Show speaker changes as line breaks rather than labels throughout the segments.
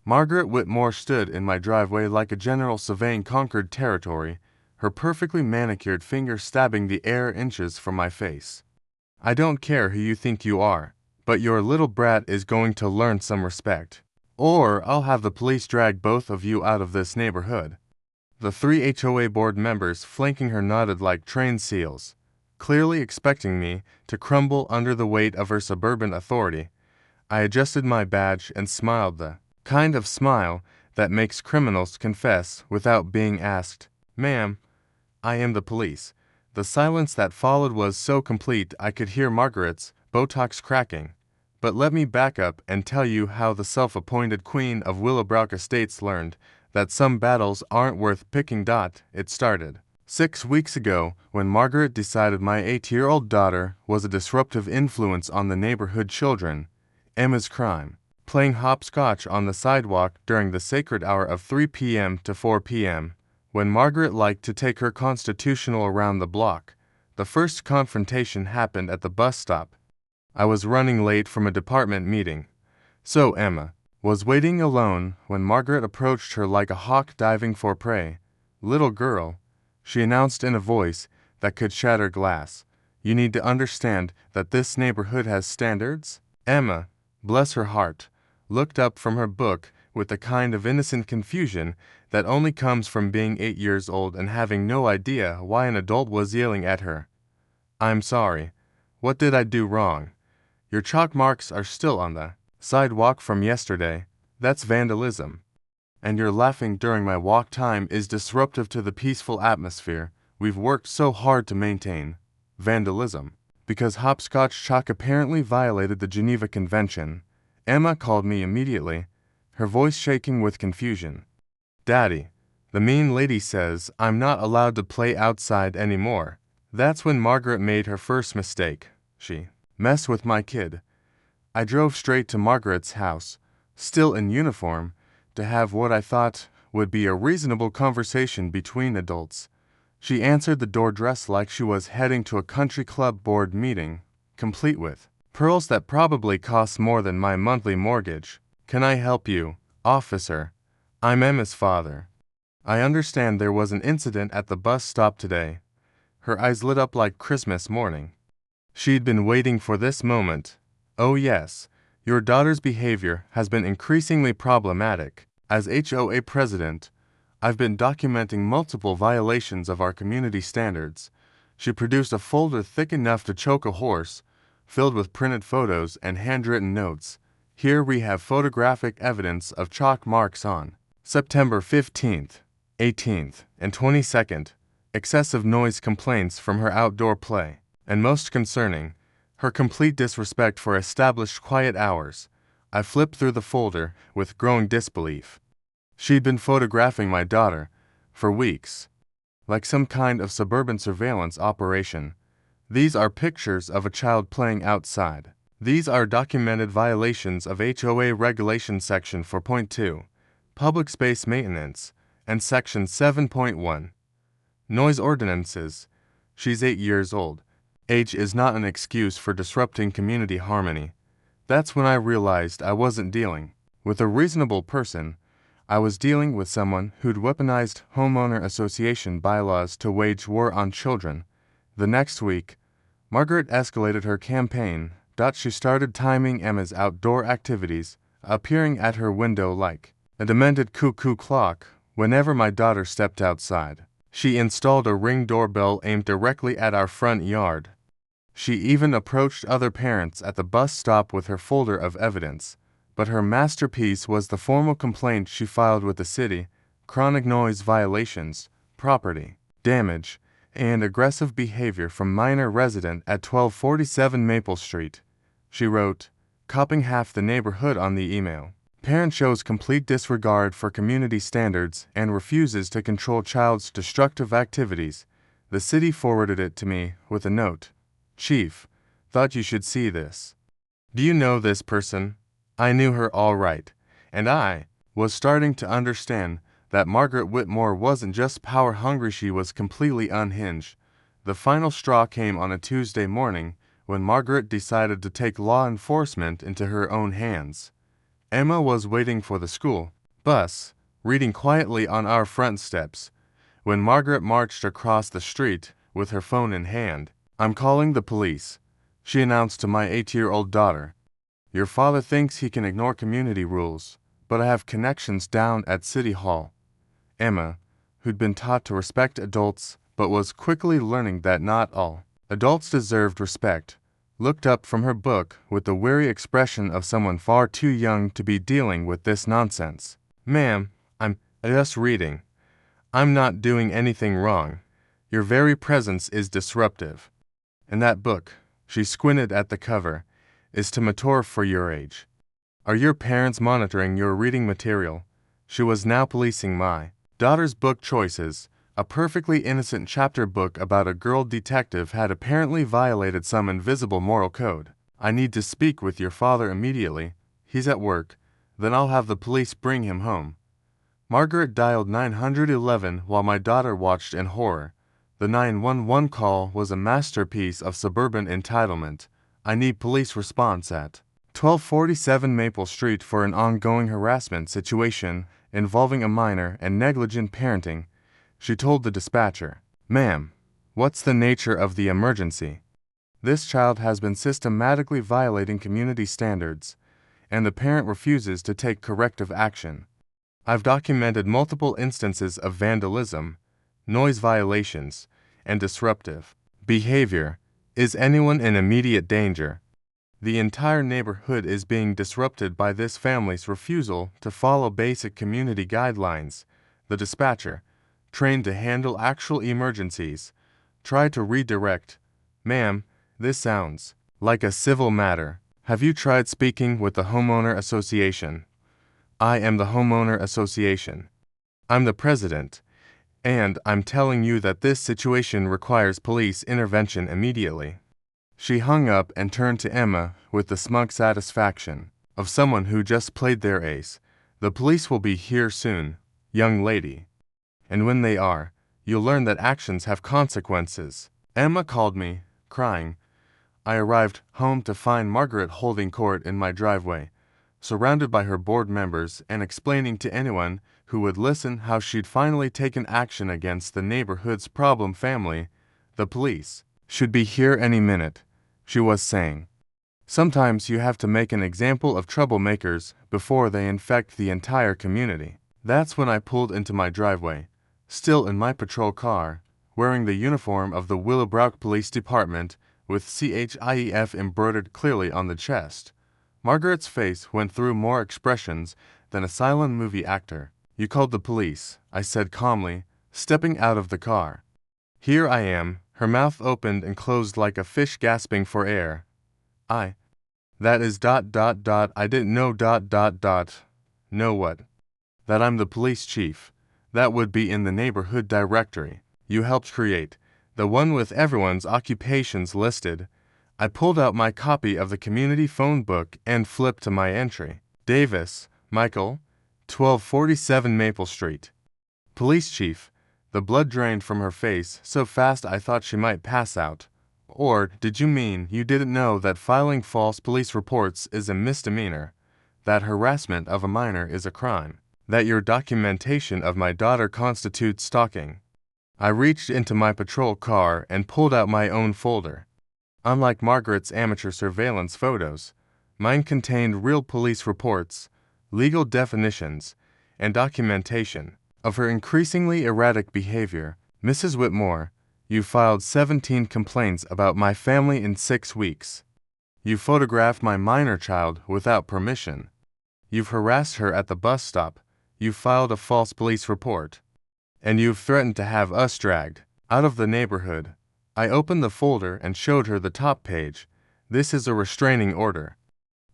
Margaret Whitmore stood in my driveway like a general surveying conquered territory, her perfectly manicured finger stabbing the air inches from my face. I don't care who you think you are, but your little brat is going to learn some respect. Or I'll have the police drag both of you out of this neighborhood. The 3 HOA board members flanking her nodded like trained seals, clearly expecting me to crumble under the weight of her suburban authority. I adjusted my badge and smiled, the kind of smile that makes criminals confess without being asked, "Ma'am, I am the police." The silence that followed was so complete I could hear Margaret's Botox cracking. But let me back up and tell you how the self-appointed queen of Willowbrook Estates learned that some battles aren't worth picking. It started 6 weeks ago when Margaret decided my 8-year-old daughter was a disruptive influence on the neighborhood children. Emma's crime, playing hopscotch on the sidewalk during the sacred hour of 3 p.m. to 4 p.m., when Margaret liked to take her constitutional around the block. The first confrontation happened at the bus stop. I was running late from a department meeting, so Emma was waiting alone when Margaret approached her like a hawk diving for prey. "Little girl," she announced in a voice that could shatter glass, "you need to understand that this neighborhood has standards." Emma, bless her heart, looked up from her book with the kind of innocent confusion that only comes from being 8 years old and having no idea why an adult was yelling at her. "I'm sorry. What did I do wrong? Your chalk marks are still on the sidewalk from yesterday. That's vandalism. And your laughing during my walk time is disruptive to the peaceful atmosphere we've worked so hard to maintain." Vandalism. Because hopscotch chalk apparently violated the Geneva Convention. Emma called me immediately, her voice shaking with confusion. "Daddy, the mean lady says I'm not allowed to play outside anymore." That's when Margaret made her first mistake. She messed with my kid. I drove straight to Margaret's house, still in uniform, to have what I thought would be a reasonable conversation between adults. She answered the door dressed like she was heading to a country club board meeting, complete with pearls that probably cost more than my monthly mortgage. "Can I help you, officer? I'm Emma's father. I understand there was an incident at the bus stop today." Her eyes lit up like Christmas morning. She'd been waiting for this moment. "Oh yes, your daughter's behavior has been increasingly problematic. As HOA president, I've been documenting multiple violations of our community standards." She produced a folder thick enough to choke a horse, filled with printed photos and handwritten notes. "Here we have photographic evidence of chalk marks on September 15th, 18th, and 22nd, excessive noise complaints from her outdoor play, and most concerning, her complete disrespect for established quiet hours." I flipped through the folder with growing disbelief. She'd been photographing my daughter for weeks, like some kind of suburban surveillance operation. "These are pictures of a child playing outside. These are documented violations of HOA Regulation Section 4.2, Public Space Maintenance, and Section 7.1, Noise Ordinances." She's 8 years old. Age is not an excuse for disrupting community harmony. That's when I realized I wasn't dealing with a reasonable person. I was dealing with someone who'd weaponized homeowner association bylaws to wage war on children. The next week, Margaret escalated her campaign. She started timing Emma's outdoor activities, appearing at her window like a demented cuckoo clock whenever my daughter stepped outside. She installed a Ring doorbell aimed directly at our front yard. She even approached other parents at the bus stop with her folder of evidence. But her masterpiece was the formal complaint she filed with the city: chronic noise violations, property damage, and aggressive behavior from minor resident at 1247 Maple Street. She wrote, copying half the neighborhood on the email. "Parent shows complete disregard for community standards and refuses to control child's destructive activities." The city forwarded it to me with a note. "Chief, thought you should see this. Do you know this person?" I knew her all right, and I was starting to understand that Margaret Whitmore wasn't just power-hungry, she was completely unhinged. The final straw came on a Tuesday morning when Margaret decided to take law enforcement into her own hands. Emma was waiting for the school bus, reading quietly on our front steps, when Margaret marched across the street with her phone in hand. "I'm calling the police," she announced to my 8-year-old daughter. "Your father thinks he can ignore community rules, but I have connections down at City Hall." Emma, who'd been taught to respect adults but was quickly learning that not all adults deserved respect, looked up from her book with the weary expression of someone far too young to be dealing with this nonsense. "Ma'am, I'm just reading. I'm not doing anything wrong. Your very presence is disruptive. And that book," she squinted at the cover, "is too mature for your age. Are your parents monitoring your reading material?" She was now policing my daughter's book choices. A perfectly innocent chapter book about a girl detective had apparently violated some invisible moral code. "I need to speak with your father immediately. He's at work. Then I'll have the police bring him home." Margaret dialed 911 while my daughter watched in horror. The 911 call was a masterpiece of suburban entitlement. "I need police response at 1247 Maple Street for an ongoing harassment situation involving a minor and negligent parenting," she told the dispatcher. "Ma'am, what's the nature of the emergency?" "This child has been systematically violating community standards, and the parent refuses to take corrective action. I've documented multiple instances of vandalism, noise violations, and disruptive behavior. Is anyone in immediate danger? The entire neighborhood is being disrupted by this family's refusal to follow basic community guidelines." The dispatcher, trained to handle actual emergencies, tried to redirect. "Ma'am, this sounds like a civil matter. Have you tried speaking with the homeowner association?" "I am the homeowner association. I'm the president, and I'm telling you that this situation requires police intervention immediately." She hung up and turned to Emma with the smug satisfaction of someone who just played their ace. "The police will be here soon, young lady. And when they are, you'll learn that actions have consequences." Emma called me, crying. I arrived home to find Margaret holding court in my driveway, surrounded by her board members and explaining to anyone who would listen how she'd finally taken action against the neighborhood's problem family. "The police should be here any minute," she was saying. "Sometimes you have to make an example of troublemakers before they infect the entire community." That's when I pulled into my driveway, still in my patrol car, wearing the uniform of the Willowbrook Police Department with CHIEF embroidered clearly on the chest. Margaret's face went through more expressions than a silent movie actor. "You called the police," I said calmly, stepping out of the car. "Here I am." Her mouth opened and closed like a fish gasping for air. That is ... I didn't know ... Know what?" "That I'm the police chief. That would be in the neighborhood directory you helped create, the one with everyone's occupations listed." I pulled out my copy of the community phone book and flipped to my entry. "Davis, Michael, 1247 Maple Street. Police chief." The blood drained from her face so fast I thought she might pass out. "Or did you mean you didn't know that filing false police reports is a misdemeanor, that harassment of a minor is a crime, that your documentation of my daughter constitutes stalking?" I reached into my patrol car and pulled out my own folder. Unlike Margaret's amateur surveillance photos, mine contained real police reports, legal definitions, and documentation of her increasingly erratic behavior. "Mrs. Whitmore, you filed 17 complaints about my family in 6 weeks. You photographed my minor child without permission. You've harassed her at the bus stop. You filed a false police report. And you've threatened to have us dragged out of the neighborhood." I opened the folder and showed her the top page. "This is a restraining order.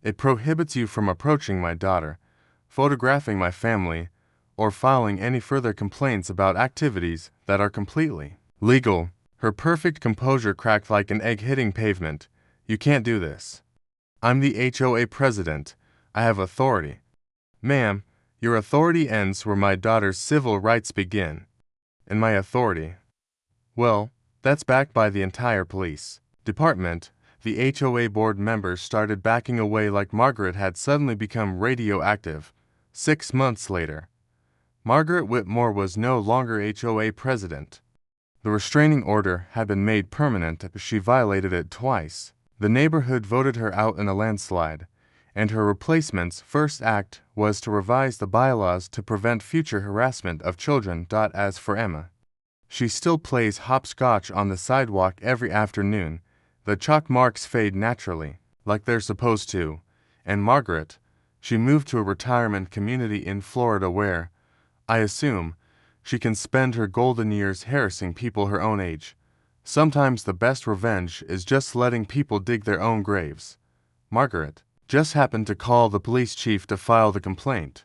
It prohibits you from approaching my daughter, photographing my family, or filing any further complaints about activities that are completely legal." Her perfect composure cracked like an egg hitting pavement. "You can't do this. I'm the HOA president. I have authority." "Ma'am, your authority ends where my daughter's civil rights begin." "And my authority? Well, that's backed by the entire police department. The HOA board members started backing away like Margaret had suddenly become radioactive. 6 months later, Margaret Whitmore was no longer HOA president. The restraining order had been made permanent as she violated it twice. The neighborhood voted her out in a landslide, and her replacement's first act was to revise the bylaws to prevent future harassment of children. As for Emma, she still plays hopscotch on the sidewalk every afternoon. The chalk marks fade naturally, like they're supposed to. And Margaret, she moved to a retirement community in Florida where, I assume, she can spend her golden years harassing people her own age. Sometimes the best revenge is just letting people dig their own graves. Margaret just happened to call the police chief to file the complaint.